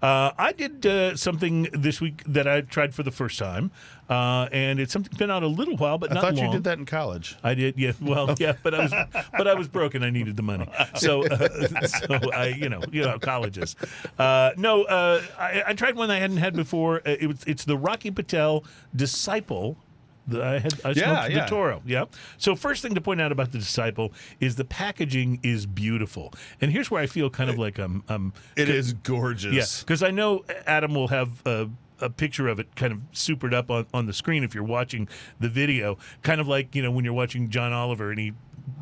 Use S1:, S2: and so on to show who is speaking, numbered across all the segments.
S1: I did something this week that I tried for the first time, and it's something been out a little while, but
S2: I
S1: not
S2: thought
S1: long.
S2: you did that in college.
S1: I did, yeah. Well, yeah, but I was broke and I needed the money, so colleges. I tried one I hadn't had before. It's the Rocky Patel Disciple. I smoked the Toro. Yeah. So first thing to point out about the Disciple is the packaging is beautiful, and here's where I feel kind of like
S2: It is gorgeous.
S1: Yeah, because I know Adam will have a picture of it kind of supered up on the screen if you're watching the video, kind of like when you're watching John Oliver and he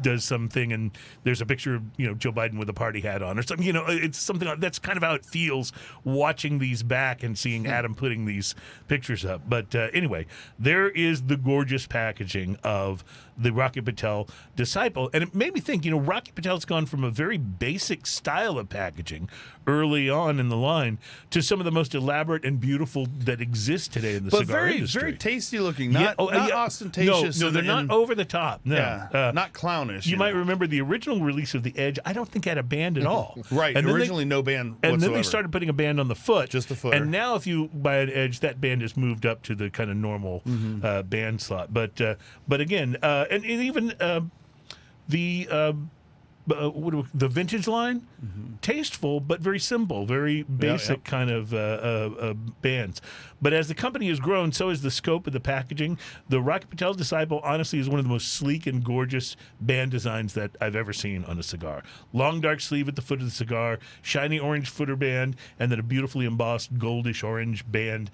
S1: does something and there's a picture of Joe Biden with a party hat on or something. It's something that's kind of how it feels watching these back and seeing Adam putting these pictures up. But anyway, there is the gorgeous packaging of the Rocky Patel Disciple, and it made me think. Rocky Patel's gone from a very basic style of packaging early on in the line to some of the most elaborate and beautiful that exist today in the cigar industry.
S2: Very tasty looking, not ostentatious.
S1: No, they're not over the top. No,
S2: not clownish.
S1: You might remember the original release of the Edge. I don't think had a band at all.
S2: Right,
S1: and
S2: originally no band whatsoever.
S1: And then they started putting a band on the foot.
S2: Just the footer.
S1: And now if you buy an Edge, that band has moved up to the kind of normal band slot. But again, and even the vintage line, tasteful but very simple, very basic kind of bands. But as the company has grown, so has the scope of the packaging. The Rocky Patel Disciple, honestly, is one of the most sleek and gorgeous band designs that I've ever seen on a cigar. Long dark sleeve at the foot of the cigar, shiny orange footer band, and then a beautifully embossed goldish orange band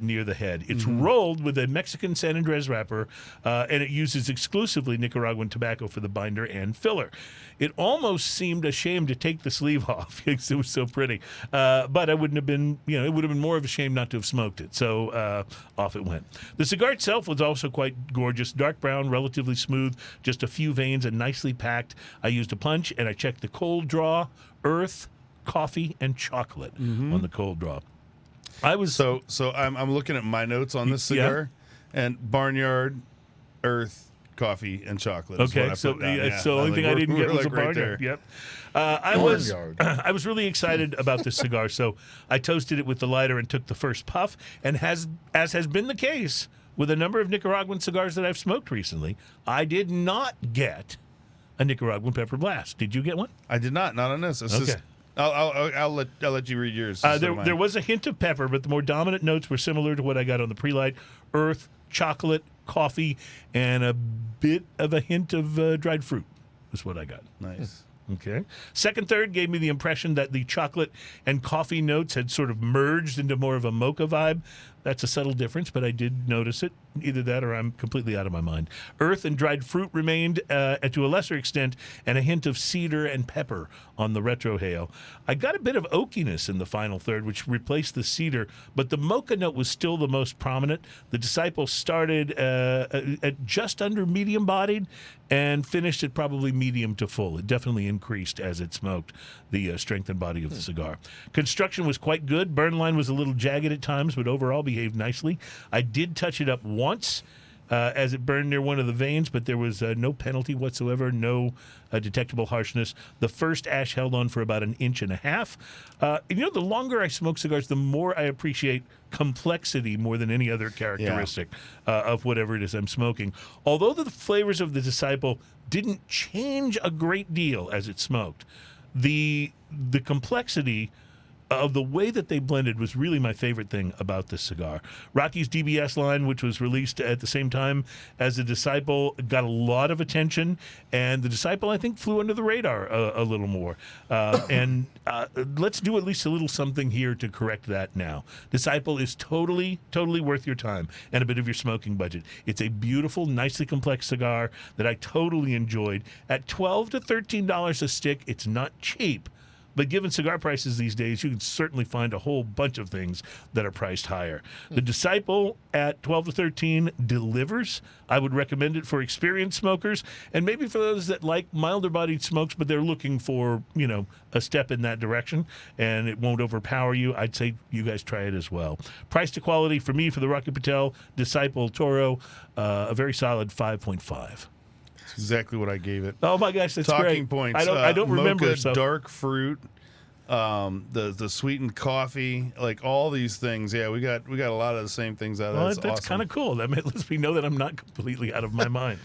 S1: near the head. It's rolled with a Mexican San Andres wrapper, and it uses exclusively Nicaraguan tobacco for the binder and filler. It almost seemed a shame to take the sleeve off because it was so pretty. But I wouldn't have been, it would have been more of a shame not to have smoked it. So off it went. The cigar itself was also quite gorgeous. Dark brown, relatively smooth, just a few veins and nicely packed. I used a punch and I checked the cold draw, earth, coffee, and chocolate on the cold draw. I was
S2: so I'm looking at my notes on this cigar, and barnyard, earth, coffee, and chocolate.
S1: Okay,
S2: so
S1: the only thing I didn't get was a barnyard. Yep. I was really excited about this cigar, so I toasted it with the lighter and took the first puff. And as has been the case with a number of Nicaraguan cigars that I've smoked recently, I did not get a Nicaraguan Pepper Blast. Did you get one?
S2: I did not. Not on this.
S1: Okay.
S2: I'll let you read yours.
S1: There was a hint of pepper, but the more dominant notes were similar to what I got on the pre-light: earth, chocolate, coffee, and a bit of a hint of dried fruit is what I got.
S2: Nice.
S1: Okay. Second, third gave me the impression that the chocolate and coffee notes had sort of merged into more of a mocha vibe. That's a subtle difference, but I did notice it. Either that or I'm completely out of my mind. Earth and dried fruit remained to a lesser extent, and a hint of cedar and pepper on the retrohale. I got a bit of oakiness in the final third, which replaced the cedar, but the mocha note was still the most prominent. The Disciple started at just under medium-bodied and finished at probably medium to full. It definitely increased as it smoked, the strength and body of the cigar. Construction was quite good. Burn line was a little jagged at times, but overall behaved nicely. I did touch it up once as it burned near one of the veins, but there was no penalty whatsoever, no detectable harshness. The first ash held on for about an inch and a half. The longer I smoke cigars, the more I appreciate complexity more than any other characteristic of whatever it is I'm smoking. Although the flavors of the Disciple didn't change a great deal as it smoked, the complexity of the way that they blended was really my favorite thing about this cigar. Rocky's DBS line, which was released at the same time as the Disciple, got a lot of attention, and the Disciple, I think, flew under the radar a little more. And let's do at least a little something here to correct that now. Disciple is totally worth your time and a bit of your smoking budget. It's a beautiful, nicely complex cigar that I totally enjoyed. At $12 to $13 a stick, it's not cheap. But given cigar prices these days, you can certainly find a whole bunch of things that are priced higher. The Disciple at 12 to 13 delivers. I would recommend it for experienced smokers and maybe for those that like milder bodied smokes, but they're looking for, a step in that direction and it won't overpower you. I'd say you guys try it as well. Price to quality for me, for the Rocky Patel Disciple Toro, a very solid 5.5.
S2: Exactly what I gave it.
S1: Oh my gosh, that's great.
S2: Talking points.
S1: I don't remember.
S2: Mocha,
S1: So.
S2: dark fruit, the sweetened coffee, like all these things. Yeah, we got a lot of the same things out of
S1: Well,
S2: that.
S1: that's
S2: Awesome.
S1: kind of cool. That lets me know that I'm not completely out of my mind.